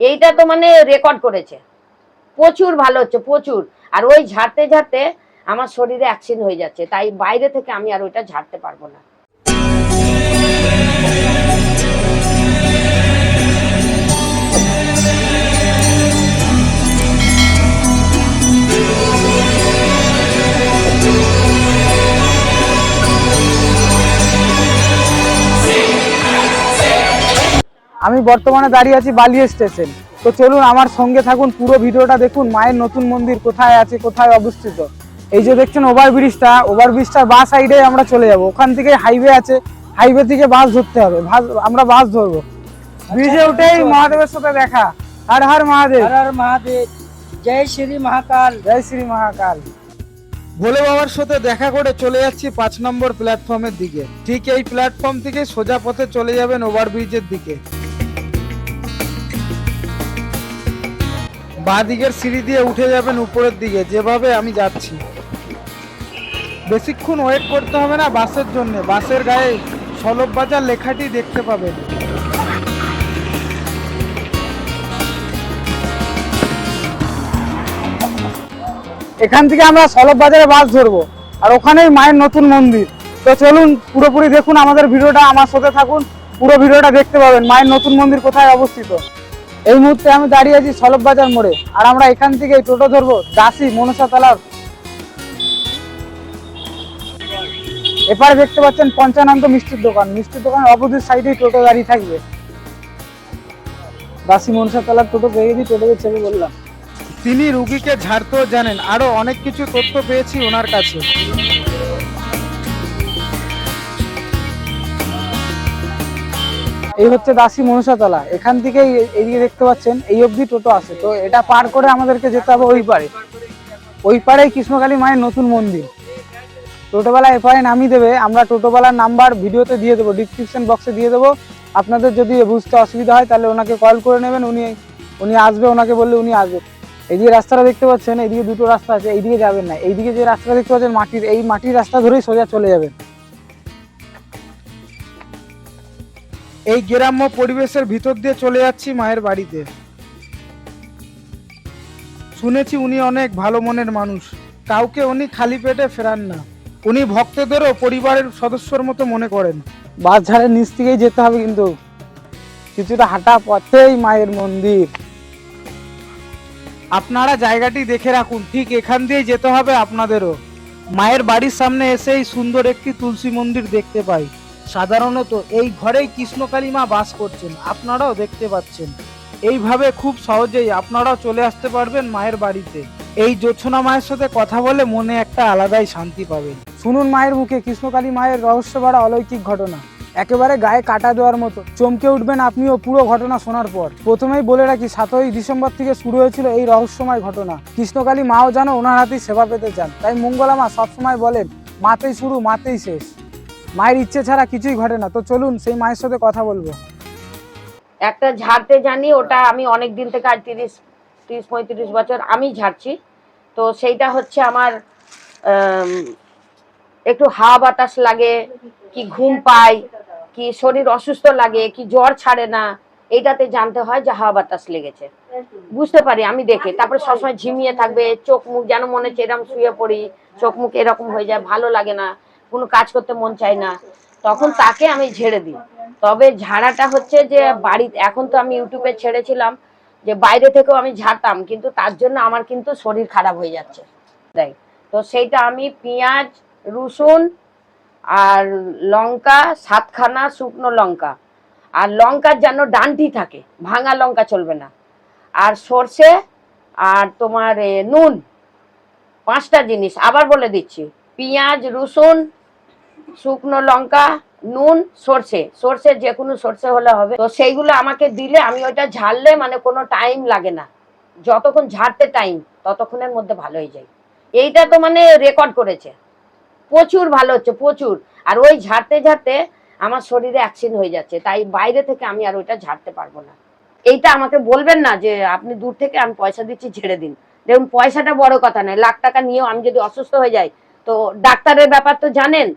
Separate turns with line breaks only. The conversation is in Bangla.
এইটা তো মানে রেকর্ড করেছে, প্রচুর ভালো হচ্ছে প্রচুর। আর ওই ঝাড়তে ঝাড়তে আমার শরীরে অ্যাক্সিডেন্ট হয়ে যাচ্ছে, তাই বাইরে থেকে আমি আর ওইটা ঝাড়তে পারবো না।
আমি বর্তমানে দাঁড়িয়ে আছি বালিয়া স্টেশন। তো চলুন আমার সঙ্গে থাকুন, পুরো ভিডিওটা দেখুন। মায়ের নতুন মন্দির কোথায় আছে, কোথায় অবস্থিত। এই যে দেখছেন ওভারব্রিজটার বাঁ সাইডে আমরা চলে যাব। ওখান থেকে হাইওয়ে আছে, হাইওয়ে থেকে বাস ধরতে হবে। আমরা বাস ধরবো। ব্রিজে উঠেই মহাদেবের সাথে দেখা। হর হর মহাদেব,
হর হর মহাদেব, জয় শ্রী মহাকাল,
জয় শ্রী মহাকাল। ভোলে বাবার সাথে দেখা করে চলে যাচ্ছি 5 নম্বর প্ল্যাটফর্মের দিকে। ঠিক এই প্ল্যাটফর্ম থেকে সোজা পথে চলে যাবেন ওভারব্রিজের দিকে। বাঁ দিকের সিঁড়ি দিয়ে উঠে যাবেন উপরের দিকে, যেভাবে আমি যাচ্ছি। বেশিক্ষণ ওয়েট করতে হবে না বাসের জন্য। বাসের গায়ে সলভ বাজার লেখাটি দেখতে পাবেন। এখান থেকে আমরা সলভ বাজারে বাস ধরবো, আর ওখানেই মায়ের নতুন মন্দির। তো চলুন পুরোপুরি দেখুন আমাদের ভিডিওটা, আমার সাথে থাকুন, পুরো ভিডিওটা দেখতে পাবেন মায়ের নতুন মন্দির কোথায় অবস্থিত। এই মুহূর্তে আমি দাঁড়িয়ে আছি সলভ বাজার মোড়ে, আর আমরা এখান থেকে টোটো ধরবো দাসী মনসা তলার। এপারে দেখতে পাচ্ছেন পঞ্চানন্দ মিষ্টির দোকান। মিষ্টির দোকানের অপোজিট সাইডেই টোটো গাড়ি থাকবে। দাসী মনসা তলার টোটো পেয়ে গেছি, টোটোকে চেপে বললাম। তিনি রুগীকে ঝাড়তেও জানেন, আরো অনেক কিছু তথ্য পেয়েছি ওনার কাছে। এই হচ্ছে দাসী মনসাতলা। এখান থেকে এইদিকে দেখতে পাচ্ছেন এই অবধি টোটো আছে। তো এটা পার করে আমাদেরকে যেতে হবে ওই পারে। ওই পারেই কৃষ্ণকালী মায়ের নতুন মন্দির। টোটোবেলা এপারে নামিয়ে দেবে। আমরা টোটোবেলার নাম্বার ভিডিওতে দিয়ে দেবো, ডিসক্রিপশন বক্সে দিয়ে দেবো। আপনাদের যদি বুঝতে অসুবিধা হয় তাহলে ওনাকে কল করে নেবেন, উনি আসবে। ওনাকে বললে উনি আসবে। এইদিকে রাস্তাটা দেখতে পাচ্ছেন, এইদিকে দুটো রাস্তা আছে। এইদিকে যাবেন না, এইদিকে যে রাস্তাটা দেখতে পাচ্ছেন মাটির, এই মাটির রাস্তা ধরেই সোজা চলে যাবেন। এই গ্রাম্য পরিবেশের ভিতর দিয়ে চলে যাচ্ছি মায়ের বাড়িতে। শুনেছি উনি অনেক ভালো মনের মানুষ, কাউকে উনি খালি পেটে ফেরান না। উনি ভক্তদেরও পরিবারের সদস্যর মতো মনে করেন। বাস ঝাড়ের নিচ থেকেই যেতে হবে, কিন্তু কিছুটা হাঁটা পথেই মায়ের মন্দির। আপনারা জায়গাটি দেখে রাখুন, ঠিক এখান দিয়েই যেতে হবে আপনাদেরও। মায়ের বাড়ির সামনে এসেই সুন্দর একটি তুলসী মন্দির দেখতে পাই। সাধারণত এই ঘরেই কৃষ্ণকালী মা বাস করছেন, আপনারাও দেখতে পাচ্ছেন। এইভাবে খুব সহজেই আপনারাও চলে আসতে পারবেন মায়ের বাড়িতে। এই জোছনা মায়ের সাথে কথা বলে মনে একটা আলাদাই শান্তি পাবেন। শুনুন মায়ের মুখে কৃষ্ণকালী মায়ের রহস্য ভরা অলৌকিক ঘটনা, একেবারে গায়ে কাটা দেওয়ার মতো। চমকে উঠবেন আপনিও পুরো ঘটনা শোনার পর। প্রথমেই বলে রাখি 7ই ডিসেম্বর থেকে শুরু হয়েছিল এই রহস্যময় ঘটনা। কৃষ্ণকালী মাও যেন ওনার হাতেই সেবা পেতে চান, তাই মঙ্গলা মা সবসময় বলেন মাতেই শুরু মাতেই শেষ। মায়ের ইচ্ছে ছাড়া কিছুই ঘটে না। তো চলুন সেই মায়ের সাথে কথা বলবো।
একটা ঝাড়তে জানি, ওটা আমি অনেক দিন থেকে, আজ 30-35 বছর আমি ঝাড়ছি। তো সেইটা হচ্ছে আমার একটু হাওয়া বাতাস লাগে, কি ঘুম পাই, কি শরীর অসুস্থ লাগে, কি জ্বর ছাড়ে না, এইটাতে জানতে হয় যে হাওয়া বাতাস লেগেছে। বুঝতে পারি আমি দেখে। তারপরে সবসময় ঝিমিয়ে থাকবে, চোখ মুখ যেন মনে হচ্ছে এরকম শুয়ে পড়ি, চোখ মুখ এরকম হয়ে যায়, ভালো লাগে না, কোনো কাজ করতে মন চায় না। তখন তাকে আমি ঝেড়ে দিই। তবে ঝাড়াটা হচ্ছে যে বাড়িতে, এখন তো আমি ইউটিউবে ছেড়েছিলাম যে বাইরে থেকেও আমি ঝাড়তাম, কিন্তু তার জন্য আমার কিন্তু শরীর খারাপ হয়ে যাচ্ছে। তাই তো সেইটা আমি পেঁয়াজ, রসুন আর লঙ্কা, 7খানা শুকনো লঙ্কা, আর লঙ্কার যেন ডান্ডি থাকে, ভাঙা লঙ্কা চলবে না, আর সর্ষে, আর তোমার নুন, 5টা জিনিস আবার বলে দিচ্ছি। পেঁয়াজ, রসুন, শুকনো লঙ্কা, নুন, সর্ষে যে কোনো সর্ষে হলে হবে। তো সেইগুলো আমাকে দিলে আমি ওইটা ঝাড়লে মানে কোনো টাইম লাগে না, যতক্ষণ ঝাড়তে টাইম ততক্ষণের মধ্যে ভালো হয়ে যায়। এইটা তো মানে রেকর্ড করেছে, প্রচুর ভালো হচ্ছে প্রচুর। আর ওই ঝাড়তে ঝাড়তে আমার শরীরে অ্যাক্সিডেন্ট হয়ে যাচ্ছে, তাই বাইরে থেকে আমি আর ওইটা ঝাড়তে পারবো না। এইটা আমাকে বলবেন না যে আপনি দূর থেকে আমি পয়সা দিচ্ছি ঝেড়ে দিন। দেখুন পয়সাটা বড় কথা নয়, লাখ টাকা নিয়েও আমি যদি অসুস্থ হয়ে যাই, তো ডাক্তারের ব্যাপার তো জানেন।